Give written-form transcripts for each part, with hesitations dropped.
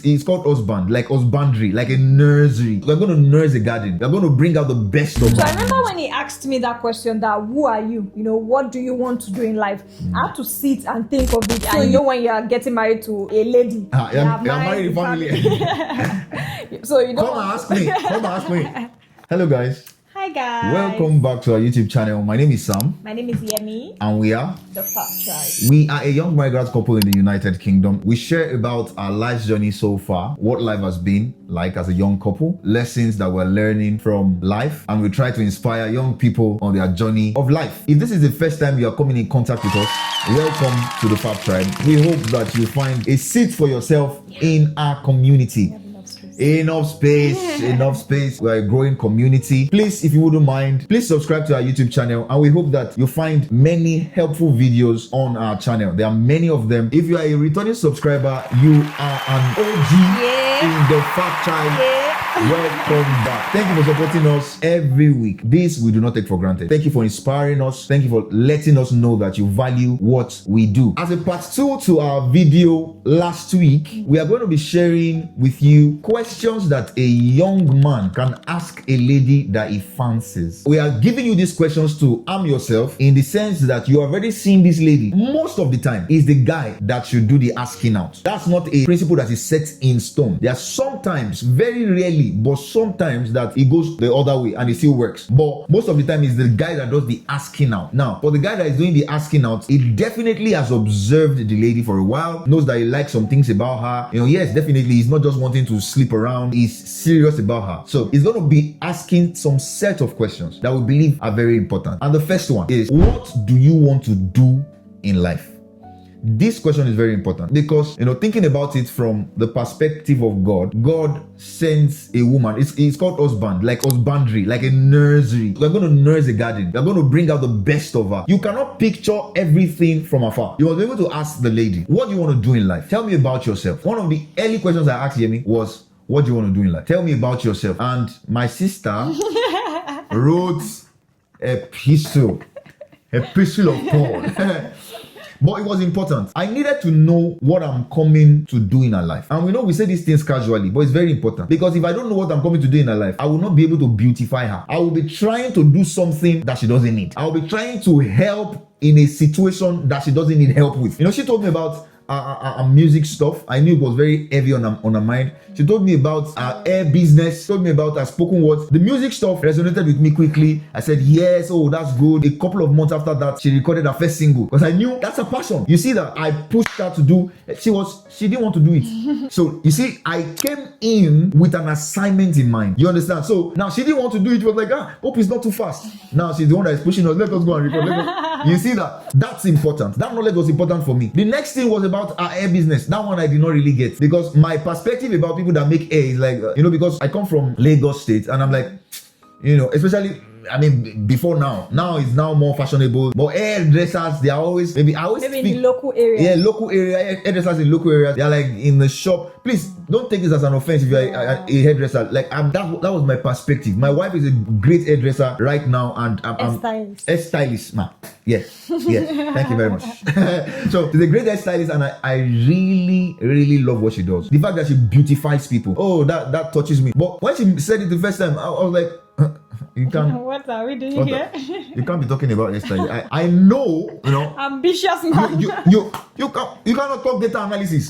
It's called husband, like husbandry, like a nursery. We're going to nurse a garden. We're going to bring out the best of So I us. remember when he asked me that question, that who are you? You know, what do you want to do in life? I had to sit and think of it. And you know, when you are getting married to a lady, you're married in family. So you know. Come and ask me. Hello, guys. Hi guys. Welcome back to our YouTube channel. My name is Sam. My name is Yemi. And we are The Fab Tribe. We are a young migrant couple in the United Kingdom. We share about our life's journey so far, what life has been like as a young couple, lessons that we're learning from life, and we try to inspire young people on their journey of life. If this is the first time you are coming in contact with us, welcome to the Fab Tribe. We hope that you find a seat for yourself in our community. Enough space. We're a growing community. Please, if you wouldn't mind, please subscribe to our YouTube channel, and we hope that you find many helpful videos on our channel. There are many of them. If you are a returning subscriber, you are an OG in the Fab Tribe. Welcome back. Thank you for supporting us every week. This we do not take for granted. Thank you for inspiring us. Thank you for letting us know that you value what we do. As a part 2 to our video last week, we are going to be sharing with you questions that a young man can ask a lady that he fancies. We are giving you these questions to arm yourself, in the sense that you have already seen this lady. Most of the time, it's the guy that should do the asking out. That's not a principle that is set in stone. There are sometimes, very rarely, but sometimes that it goes the other way and it still works. But most of the time, it's the guy that does the asking out. Now, for the guy that is doing the asking out, he definitely has observed the lady for a while, knows that he likes some things about her. You know, yes, definitely, he's not just wanting to sleep around, he's serious about her. So he's going to be asking some set of questions that we believe are very important. And the first one is, what do you want to do in life? This question is very important because, you know, thinking about it from the perspective of God, God sends a woman. It's called husband, like husbandry, like a nursery. We're going to nurse a garden. We're going to bring out the best of her. You cannot picture everything from afar. You must be able to ask the lady, what do you want to do in life? Tell me about yourself. One of the early questions I asked Yemi was, what do you want to do in life? Tell me about yourself. And my sister wrote a epistle of Paul. But it was important. I needed to know what I'm coming to do in her life. And we know we say these things casually, but it's very important. Because if I don't know what I'm coming to do in her life, I will not be able to beautify her. I will be trying to do something that she doesn't need. I will be trying to help in a situation that she doesn't need help with. You know, she told me about music stuff. I knew it was very heavy on her mind. She told me about her hair business, told me about her spoken words. The music stuff resonated with me quickly. I said, yes, oh, that's good. A couple of months after that, she recorded her first single because I knew that's a passion. You see that I pushed her to do, she didn't want to do it. So you see, I came in with an assignment in mind. You understand? So now she didn't want to do it. She was like, hope it's not too fast. Now she's the one that is pushing us. Let us go and record. You see that? That's important. That knowledge was important for me. The next thing was about our hair business. That one I did not really get because my perspective about people that make hair is like, you know, because I come from Lagos State and I'm like, you know, especially, I mean, before now it's now more fashionable. But hairdressers, they are always maybe in the local area. Yeah, local area. Hairdressers in local areas, they are like in the shop. Please don't take this as an offense if you're a hairdresser. Like that was my perspective. My wife is a great hairdresser right now, and I'm hairstylist. Ma, yes. Thank you very much. So she's a great hairstylist, and I really, really love what she does. The fact that she beautifies people. Oh, that touches me. But when she said it the first time, I was like, you can't. What are we doing here? You can't be talking about hairstyle. I know, you know. Ambitious man. You cannot talk data analysis.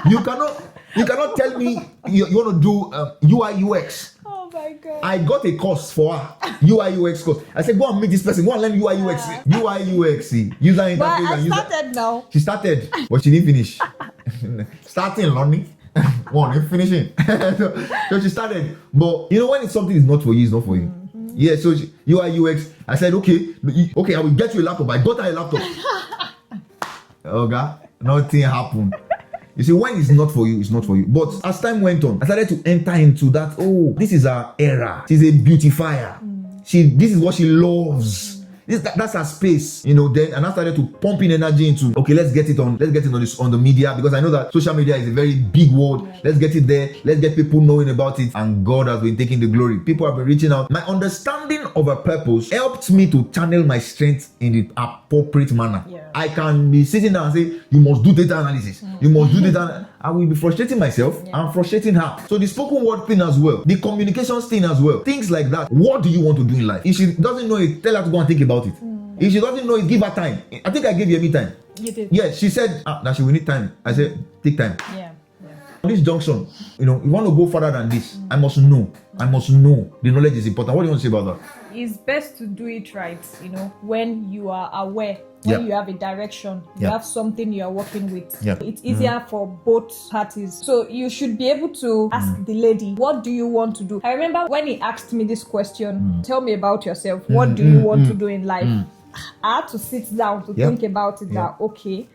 You cannot tell me you want to do UI UX. Oh my God. I got a course for her, UI UX course. I said, go and meet this person. Go and learn UI UX. UI UX, user interface. But I started now. She started, but she didn't finish. Starting learning. One, finishing. So she started, but you know, when it's something is not for you, it's not for you. Yeah, so UI UX. I said, okay, I will get you a laptop. I got her a laptop. Okay, nothing happened. You see, when it's not for you, it's not for you. But as time went on, I started to enter into that. Oh, this is her era. She's a beautifier. This is what she loves. That's her space, you know. Then and I started to pump in energy into, okay, let's get it on the media, because I know that social media is a very big word. Let's get it there. Let's get people knowing about it, and God has been taking the glory. People have been reaching out. My understanding of a purpose helped me to channel my strength in the appropriate manner. Yeah. I can be sitting down and say, you must do data analysis. You must do data. I will be frustrating myself and frustrating her. So the spoken word thing as well, the communications thing as well, things like that. What do you want to do in life? If she doesn't know it, tell her to go and think about it. If she doesn't know it, give her time. I think I gave Yemi time. You did. Yeah, she said that she will need time. I said, take time. Yeah. On this junction, you want to go further than this, I must know. The knowledge is important. What do you want to say about that? It's best to do it right, when you are aware, when you have a direction, you have something you are working with. It's easier for both parties. So you should be able to ask the lady, what do you want to do? I remember when he asked me this question, tell me about yourself. What do you want to do in life? I had to sit down to think about it. That okay,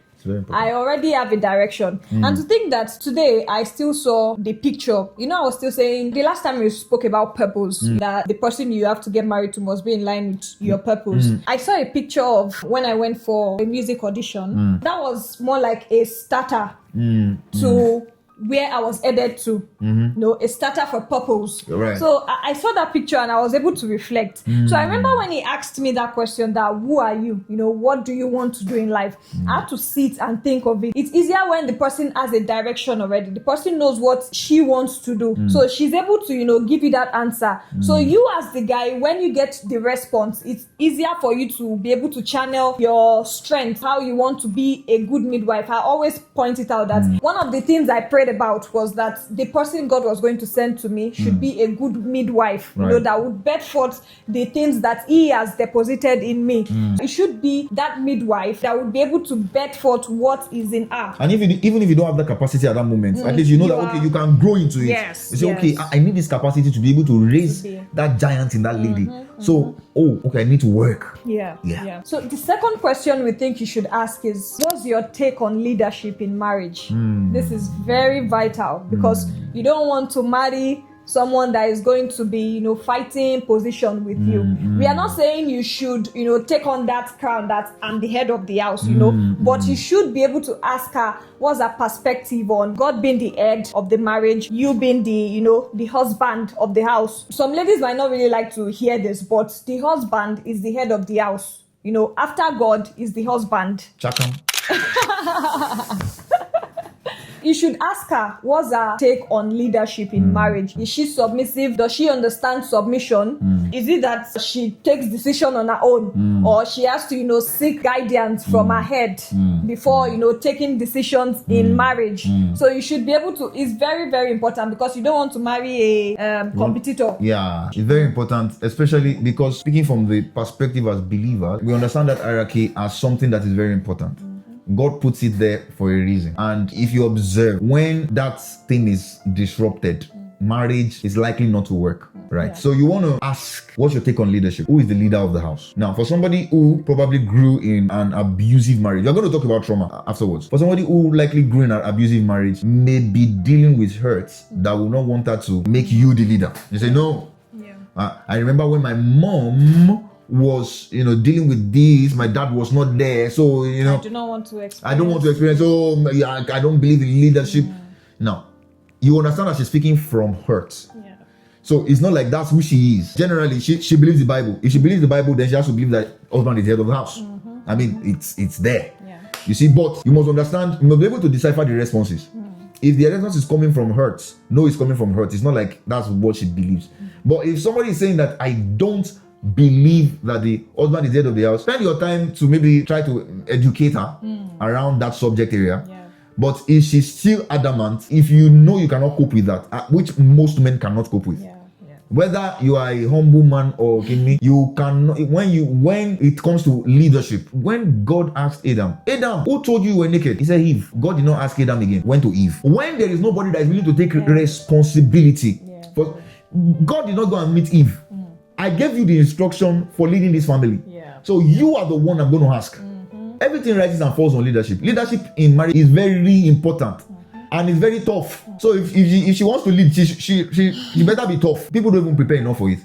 I already have a direction. And to think that today I still saw the picture. I was still saying the last time we spoke about purpose, that the person you have to get married to must be in line with your purpose. I saw a picture of when I went for a music audition. That was more like a starter to where I was headed to, a starter for purpose. Right. So I saw that picture and I was able to reflect. So I remember when he asked me that question, that who are you? What do you want to do in life? I had to sit and think of it. It's easier when the person has a direction already. The person knows what she wants to do. So she's able to, give you that answer. So you as the guy, when you get the response, it's easier for you to be able to channel your strength, how you want to be a good midwife. I always point it out that one of the things I prayed about was that the person God was going to send to me should be a good midwife, that would bed forth the things that he has deposited in me. It should be that midwife that would be able to bed forth what is in her. And even if you don't have the capacity at that moment, at least you know that you can grow into it. Yes. You say, okay, I need this capacity to be able to raise that giant in that lady. So, okay, I need to work. Yeah. So the second question we think you should ask is, what's your take on leadership in marriage? This is very vital because you don't want to marry someone that is going to be, fighting position with you. We are not saying you should, take on that crown that I'm the head of the house, but you should be able to ask her what's her perspective on God being the head of the marriage, you being the, the husband of the house. Some ladies might not really like to hear this, but the husband is the head of the house. After God is the husband. Chakam. You should ask her, what's her take on leadership in marriage? Is she submissive? Does she understand submission? Is it that she takes decision on her own? Or she has to, seek guidance from her head before, taking decisions in marriage? So you should be able to, it's very, very important because you don't want to marry a competitor. Yeah, it's very important, especially because speaking from the perspective as believers, we understand that hierarchy as something that is very important. God puts it there for a reason. And if you observe, when that thing is disrupted, marriage is likely not to work, right? So you want to ask, what's your take on leadership? Who is the leader of the house? Now, for somebody who probably grew in an abusive marriage, you're going to talk about trauma afterwards. For somebody who likely grew in an abusive marriage, may be dealing with hurts that will not want her to make you the leader. You say, no. I remember when my mom was dealing with this, my dad was not there, so I do not want to experience. I don't want to experience. I don't believe in leadership. Now, you understand that she's speaking from hurt. So it's not like that's who she is. Generally, she believes the Bible. If she believes the Bible, then she has to believe that husband is the head of the house. I mean, it's there. You see, but you must understand, you must be able to decipher the responses. If the response is coming from hurt, no, it's coming from hurt. It's not like that's what she believes. But if somebody is saying that I don't believe that the husband is the head of the house, spend your time to maybe try to educate her around that subject area. But if she's still adamant, if you know you cannot cope with that, which most men cannot cope with, whether you are a humble man or king, you cannot. When it comes to leadership, when God asked Adam, who told you you were naked? He said Eve. God did not ask Adam again. Went to Eve. When there is nobody that is willing to take responsibility, for God did not go and meet Eve. I gave you the instruction for leading this family. So you are the one I'm going to ask. Everything rises and falls on leadership. Leadership in marriage is very important and it's very tough. So if she wants to lead, she better be tough. People don't even prepare enough for it.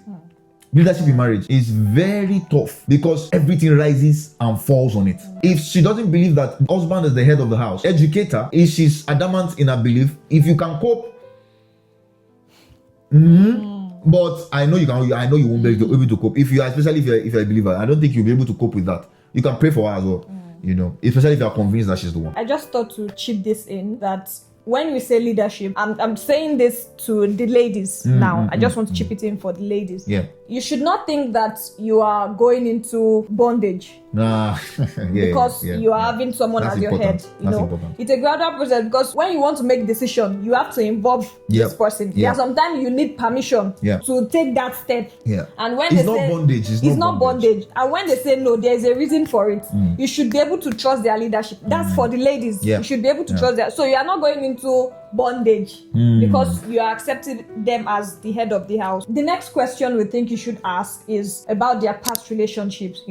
Leadership in marriage is very tough because everything rises and falls on it. If she doesn't believe that husband is the head of the house, educate her. If she's adamant in her belief, if you can cope, but I know you can. I know you won't be able to cope. Especially if you're a believer, I don't think you'll be able to cope with that. You can pray for her as well. Especially if you're convinced that she's the one. I just thought to chip this in that when we say leadership, I'm saying this to the ladies now. I just want to chip it in for the ladies. Yeah. You should not think that you are going into bondage Nah. because you are having someone That's as your important. head. That's important. It's a gradual process, because when you want to make decision, you have to involve this person. Yeah. Sometimes you need permission to take that step. Yeah. And when It's they not say bondage. It's not bondage, and when they say no, there is a reason for it. You should be able to trust their leadership. That's for the ladies. Yeah. You should be able to trust their. So you are not going into bondage because you are accepting them as the head of the house. The next question we think you should ask is about their past relationships.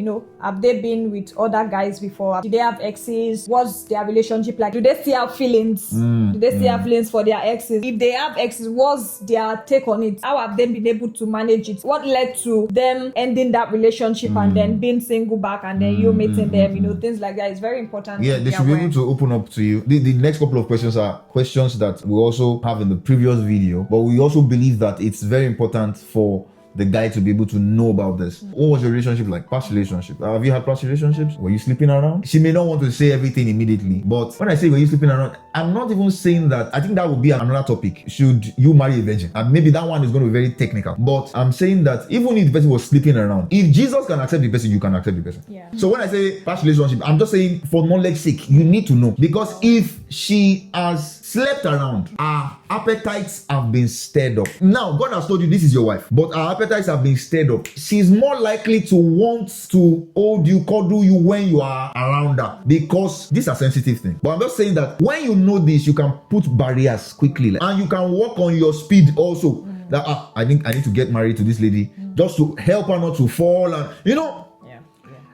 Have they been with other guys before? Do they have exes? What's their relationship like? Do they still have feelings? Do they still have feelings for their exes? If they have exes, what's their take on it? How have they been able to manage it? What led to them ending that relationship and then being single back and then you meeting them? Things like that is very important. Yeah, they should be able to open up to you. The next couple of questions are questions that we also have in the previous video, but we also believe that it's very important for the guy to be able to know about this. What was your relationship like? Past relationship. Have you had past relationships? Were you sleeping around? She may not want to say everything immediately, but when I say were you sleeping around, I'm not even saying that. I think that would be another topic. Should you marry a virgin? And maybe that one is going to be very technical. But I'm saying that even if the person was sleeping around, if Jesus can accept the person, you can accept the person. Yeah. So when I say past relationship, I'm just saying for knowledge sake, you need to know. Because if she has slept around, her appetites have been stirred up. Now, God has told you this is your wife, but her appetites have been stirred up. She's more likely to want to hold you, cuddle you when you are around her, because these are sensitive things. But I'm just saying that when you know this, you can put barriers quickly, and you can work on your speed also. That I think I need to get married to this lady just to help her not to fall, and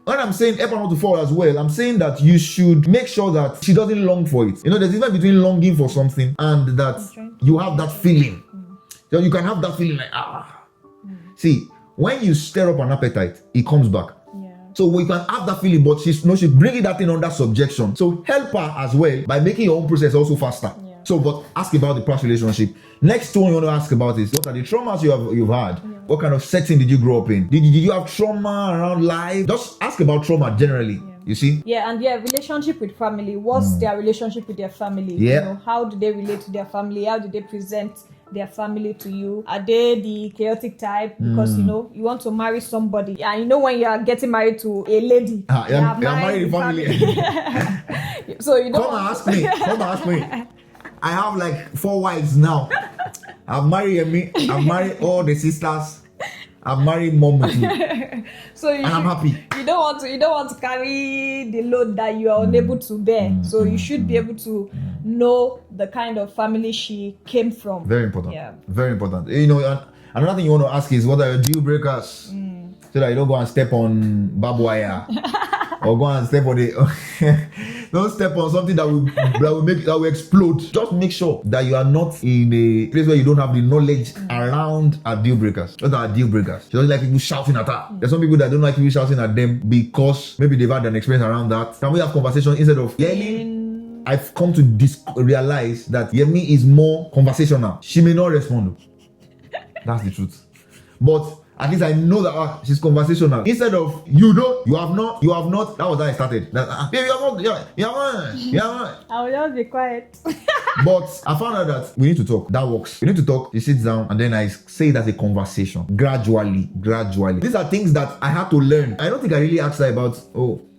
when I'm saying help her not to fall as well, I'm saying that you should make sure that she doesn't long for it. There's a difference between longing for something and that you have that feeling. So you can have that feeling like, See, when you stir up an appetite, it comes back. Yeah. So we can have that feeling, but she's bringing that thing under subjection. So help her as well by making your own process also faster. Yeah. So, but ask about the past relationship. Next one you want to ask about is, what are the traumas you've had? Yeah. What kind of setting did you grow up in? Did you have trauma around life? Just ask about trauma generally. Yeah. You see? Yeah, and relationship with family. What's their relationship with their family? Yeah. How do they relate to their family? How do they present their family to you? Are they the chaotic type? Because you want to marry somebody, and when you are getting married to a lady, you are married family. So you don't come and ask me. I have like 4 wives now. I've married me. I've married all the sisters. I've married mom too. So and I'm happy. You don't want to carry the load that you are unable to bear. So you should be able to know the kind of family she came from. Very important. Yeah. Very important. Another thing you want to ask is, what are your deal breakers? So that you don't go and step on barbed wire. Or go and step on don't step on something that will explode. Just make sure that you are not in a place where you don't have the knowledge around our deal breakers. What are deal breakers? She doesn't like people shouting at her. There's some people that don't like people shouting at them because maybe they've had an experience around that. Can we have conversation instead of yelling? I've come to realize that Yemi is more conversational. She may not respond. That's the truth. But at least I know that she's conversational. Instead of you have not. That was how I started. Baby, you have not. I will just be quiet. But I found out that we need to talk. That works. We need to talk. She sits down and then I say it as a conversation. Gradually. These are things that I had to learn. I don't think I really asked her about,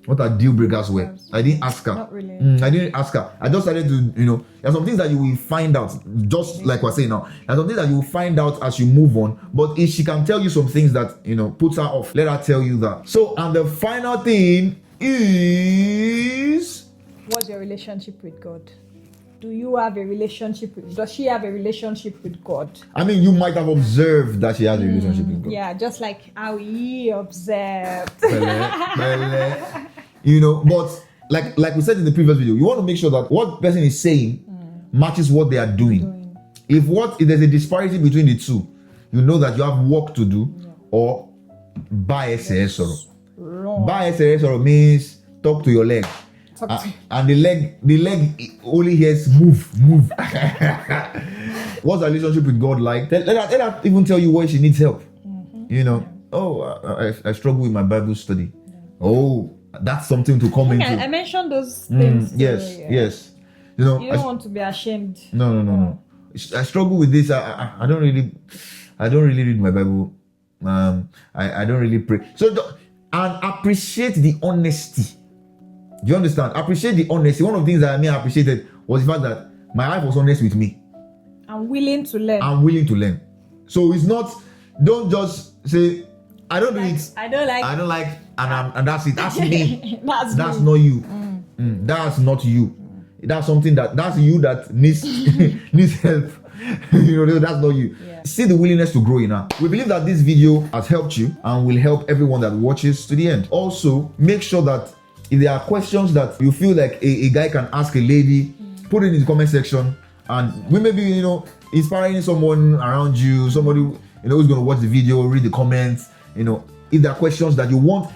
what are deal breakers were. I didn't ask her. Not really. I didn't ask her. I just started to, there's some things that you will find out, just like we're saying now. There's some things that you will find out as you move on. But if she can tell you some things that, puts her off, let her tell you that. So, and the final thing is... What's your relationship with God? Does she have a relationship with God? I mean, you might have observed that she has a relationship with God. Yeah, just like how he observed. But like we said in the previous video, you want to make sure that what the person is saying matches what they are doing. If there's a disparity between the two, you know that you have work to do, or buy SRS. Buy SRS means talk to your leg. And the leg only hears move. What's the relationship with God like? Let her even tell you why she needs help. I struggle with my Bible study. That's something to come into. I mentioned those things. Yes. You know, you don't want to be ashamed. No. I struggle with this. I don't really read my Bible. I don't really pray. So and appreciate the honesty. Do you understand? Appreciate the honesty. One of the things that I appreciated was the fact that my wife was honest with me. I'm willing to learn. I'm willing to learn. So it's not. Don't just say I don't do it. I don't like. And that's it. That's me. That's not you. That's not you. That's something that's you that needs needs help. That's not you. Yeah. See the willingness to grow in her. We believe that this video has helped you and will help everyone that watches to the end. Also, make sure that if there are questions that you feel like a guy can ask a lady, put it in the comment section, and we may be inspiring someone around you, somebody who's going to watch the video, read the comments. If there are questions that you want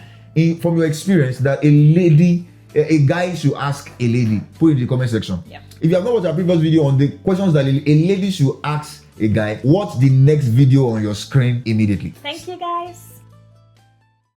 from your experience that a guy should ask a lady, put it in the comment section. Yeah. If you have not watched our previous video on the questions that a lady should ask a guy, watch the next video on your screen immediately. Thank you, guys.